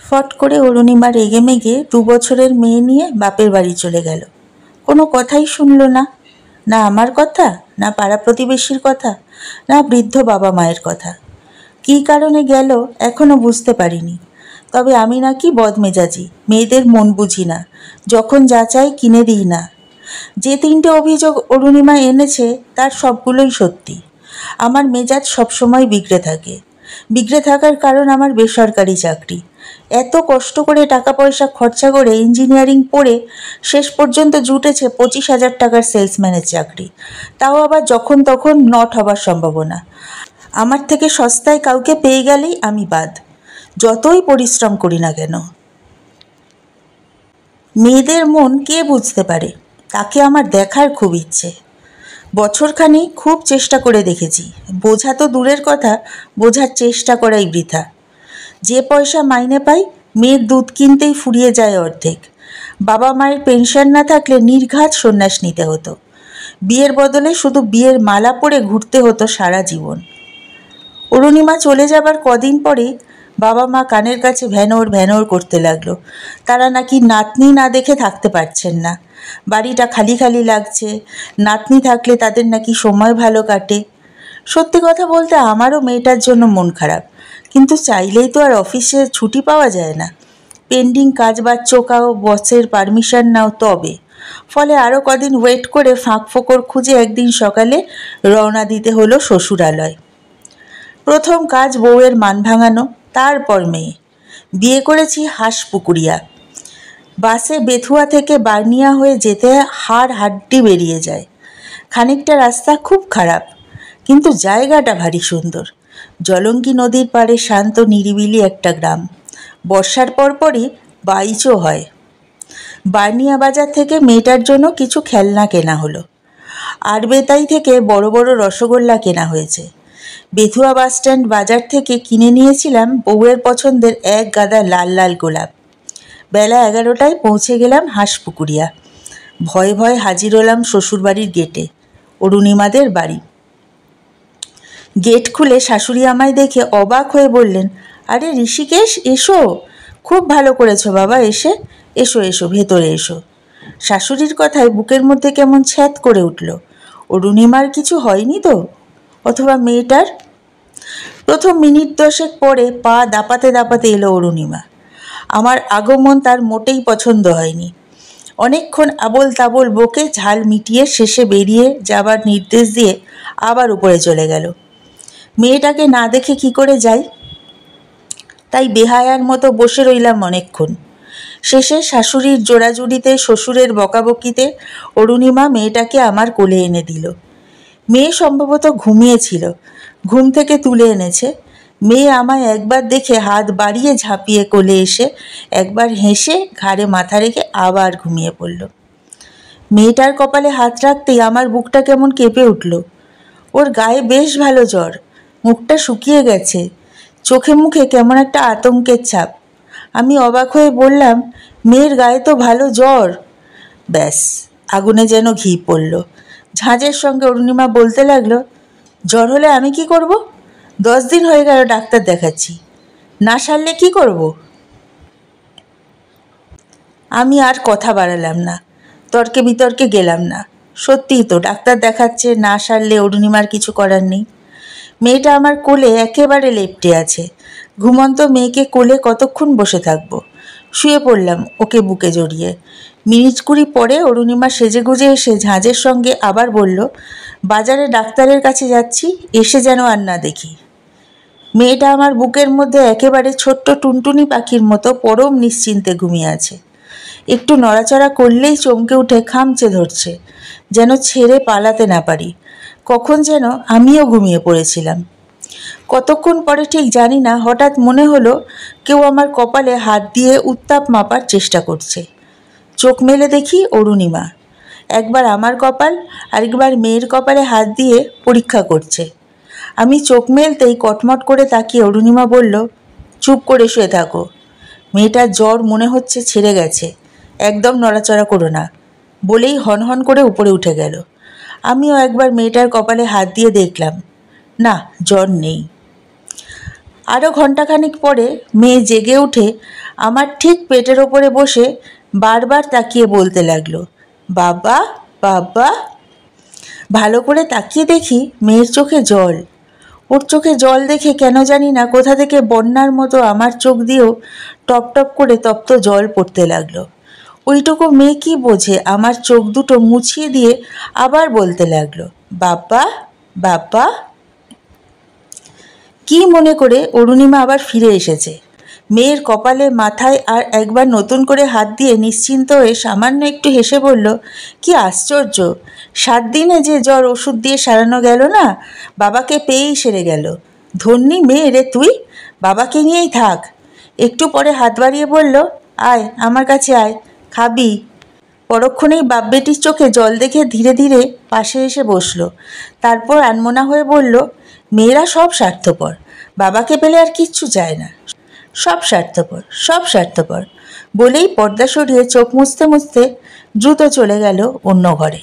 ফট করে অরুণিমা রেগেমেগে 2 বছরের মেয়ে নিয়ে বাপের বাড়ি চলে গেল। কোনো কথাই শুনল না, না আমার কথা, না পাড়া প্রতিবেশীর কথা, না বৃদ্ধ বাবা মায়ের কথা। কী কারণে গেল এখনও বুঝতে পারিনি। তবে আমি নাকি বদমেজাজি, মেয়েদের মন বুঝি না, যখন যা চাই কিনে দিই না। যে 3টে অভিযোগ অরুণিমা এনেছে তার সবগুলোই সত্যি। আমার মেজাজ সবসময় বিগড়ে থাকে। বিগড়ে থাকার কারণ আমার বেসরকারি চাকরি। এত কষ্ট করে টাকা পয়সা খরচা করে ইঞ্জিনিয়ারিং পড়ে শেষ পর্যন্ত জুটেছে 25,000 টাকার সেলসম্যানের চাকরি, তাও আবার যখন তখন নট হবার সম্ভাবনা। আমার থেকে সস্তায় কাউকে পেয়ে গেলেই আমি বাদ, যতই পরিশ্রম করি না কেন। মেয়েদের মন কে বুঝতে পারে, তাকে আমার দেখার খুব ইচ্ছে। বছরখানি খুব চেষ্টা করে দেখেছি, বোঝা তো দূরের কথা, বোঝার চেষ্টা করাই বৃথা। যে পয়সা মাইনে পাই মেয়ের দুধ কিনতেই ফুরিয়ে যায় অর্ধেক। বাবা মায়ের পেনশন না থাকলে নির্ঘাত সন্ন্যাস নিতে হতো। বিয়ের বদলে শুধু বিয়ের মালা পরে ঘুরতে হতো সারা জীবন। অরুণিমা চলে যাবার কদিন পরেই বাবা মা কানের কাছে ভ্যানর ভ্যানর করতে লাগলো। তারা নাকি নাতনি না দেখে থাকতে পারছেন না, বাড়িটা খালি খালি লাগছে, নাতনি থাকলে তাদের নাকি সময় ভালো কাটে। সত্যি কথা বলতে আমারও মেয়েটার জন্য মন খারাপ, কিন্তু চাইলেই তো আর অফিসে ছুটি পাওয়া যায় না। পেন্ডিং কাজ বাজ চোকাও, বসের পারমিশন নাও তবে। ফলে আরও কদিন ওয়েট করে ফাঁক ফোকর খুঁজে একদিন সকালে রওনা দিতে হলো শ্বশুরালয়। প্রথম কাজ বউয়ের মান ভাঙানো, তারপর মেয়ে। বিয়ে করেছি হাঁসপুকুরিয়া। বাসে বেথুয়া থেকে বার্নিয়া হয়ে যেতে হাড় হাড্ডি বেরিয়ে যায়। খানিকটা রাস্তা খুব খারাপ, কিন্তু জায়গাটা ভারী সুন্দর। জলঙ্গি নদীর পাড়ে শান্ত নিরিবিলি একটা গ্রাম। বর্ষার পরপরই বাইচও হয়। বার্নিয়া বাজার থেকে মেয়েটার জন্য কিছু খেলনা কেনা হলো। আরবেতাই থেকে বড় বড় রসগোল্লা কেনা হয়েছে। বেথুয়া বাসস্ট্যান্ড বাজার থেকে কিনে নিয়েছিলাম বউয়ের পছন্দের এক গাদা লাল লাল গোলাপ। বেলা 11টায় পৌঁছে গেলাম হাঁসপুকুরিয়া। ভয়ে ভয়ে হাজির হলাম শ্বশুরবাড়ির গেটে, অরুণিমাদের বাড়ি। গেট খুলে শাশুড়ি আমায় দেখে অবাক হয়ে বললেন, আরে ঋষিকেশ, এসো, খুব ভালো করেছো বাবা এসে, এসো এসো ভেতরে এসো। শাশুড়ির কথায় বুকের মধ্যে কেমন ছ্যাঁত করে উঠল। অরুণিমার কিছু হয়নি তো? অথবা মেয়েটার? প্রথম মিনিট 10 পরে পা দাপাতে দাপাতে এলো অরুণিমা। আমার আগমন তার মোটেই পছন্দ হয়নি। অনেকক্ষণ আবোল তাবোল বকে ঝাল মিটিয়ে শেষে বেরিয়ে যাবার নির্দেশ দিয়ে আবার উপরে চলে গেল। মেয়েটাকে না দেখে কি করে যাই, তাই বেহায়ার মতো বসে রইলাম অনেকক্ষণ। শেষে শাশুড়ির জোড়াজুড়িতে, শ্বশুরের বকাবকিতে অরুণিমা মেয়েটাকে আমার কোলে এনে দিল। মেয়ে সম্ভবত ঘুমিয়েছিল, ঘুম থেকে তুলে এনেছে। মেয়ে আমায় একবার দেখে হাত বাড়িয়ে ঝাঁপিয়ে কোলে এসে একবার হেসে ঘাড়ে মাথা রেখে আবার ঘুমিয়ে পড়ল। মেয়েটার কপালে হাত রাখতেই আমার বুকটা কেমন কেঁপে উঠল। ওর গায়ে বেশ ভালো জ্বর, মুখটা শুকিয়ে গেছে, চোখে মুখে কেমন একটা আতঙ্কের ছাপ। আমি অবাক হয়ে বললাম, মেয়ের গায়ে তো ভালো জ্বর। ব্যাস, আগুনে যেন ঘি পড়ল। ঝাঁঝের সঙ্গে অরুণিমা বলতে লাগলো, জ্বর হলে আমি কি করব? 10 দিন হয়ে গেল ডাক্তার দেখাচ্ছি, না সারলে কি করব? আমি আর কথা বাড়ালাম না, তর্কে বিতর্কে গেলাম না। সত্যিই তো ডাক্তার দেখাচ্ছে, না সারলে অরুণিমার কিছু করার নেই। মেয়েটা আমার কোলে একেবারে লেপ্টে আছে। ঘুমন্ত মেয়েকে কোলে কতক্ষণ বসে থাকবো? শুয়ে পড়লাম ওকে বুকে জড়িয়ে। মিনিট 20 পরে অরুণিমা সেজেগুজে এসে ঝাঁঝের সঙ্গে আবার বলল, বাজারে ডাক্তারের কাছে যাচ্ছি, এসে যেন আর না দেখি। মেয়েটা আমার বুকের মধ্যে একেবারে ছোট্ট টুনটুনি পাখির মতো পরম নিশ্চিন্তে ঘুমিয়ে আছে। একটু নড়াচড়া করলেই চমকে উঠে খামচে ধরছে, যেন ছেড়ে পালাতে না পারি। কখন যেন আমিও ঘুমিয়ে পড়েছিলাম। কতক্ষণ পরে ঠিক জানি না, হঠাৎ মনে হলো কেউ আমার কপালে হাত দিয়ে উত্তাপ মাপার চেষ্টা করছে। চোখ মেলে দেখি অরুণিমা। একবার আমার কপাল, আরেকবার মেয়ের কপালে হাত দিয়ে পরীক্ষা করছে। আমি চোখ মেলতেই কটমট করে তাকিয়ে অরুণিমা বলল, চুপ করে শুয়ে থাকো, মেয়েটার জ্বর মনে হচ্ছে ছেড়ে গেছে, একদম নড়াচড়া করো না, বলেই হনহন করে উপরে উঠে গেল। আমিও একবার মেয়েটার কপালে হাত দিয়ে দেখলাম, না, জ্বর নেই। আরও ঘণ্টাখানিক পরে মেয়ে জেগে উঠে আমার ঠিক পেটের ওপরে বসে বারবার তাকিয়ে বলতে লাগলো, বাবা বাবা। ভালো করে তাকিয়ে দেখি মেয়ের চোখে জল। ওর চোখে জল দেখে কেন জানি না কোথা থেকে বন্যার মতো আমার চোখ দিয়েও টপ টপ করে তপ্ত জল পড়তে লাগলো। ওইটুকু মেয়ে কি বোঝে, আমার চোখ দুটো মুছিয়ে দিয়ে আবার বলতে লাগলো, বাবা বাবা। কি মনে করে অরুণিমা আবার ফিরে এসেছে। মেয়ের কপালে মাথায় আর একবার নতুন করে হাত দিয়ে নিশ্চিন্ত হয়ে সামান্য একটু হেসে বলল, কি আশ্চর্য, 7 দিনে যে জ্বর ওষুধ দিয়ে সারানো গেল না, বাবাকে পেয়েই সেরে গেল। ধন্যী মেয়ে রে তুই, বাবাকে নিয়েই থাক। একটু পরে হাত বাড়িয়ে বলল, আয় আমার কাছে আয়, খাবি। পরক্ষণেই বাপ বেটির চোখে জল দেখে ধীরে ধীরে পাশে এসে বসলো। তারপর আনমনা হয়ে বলল, মেয়েরা সব স্বার্থপর, বাবাকে পেলে আর কিচ্ছু চায় না, সব স্বার্থপর, সব স্বার্থপর। বলেই পর্দা সরিয়ে চোখ মুছতে মুছতে দ্রুত চলে গেল অন্য ঘরে।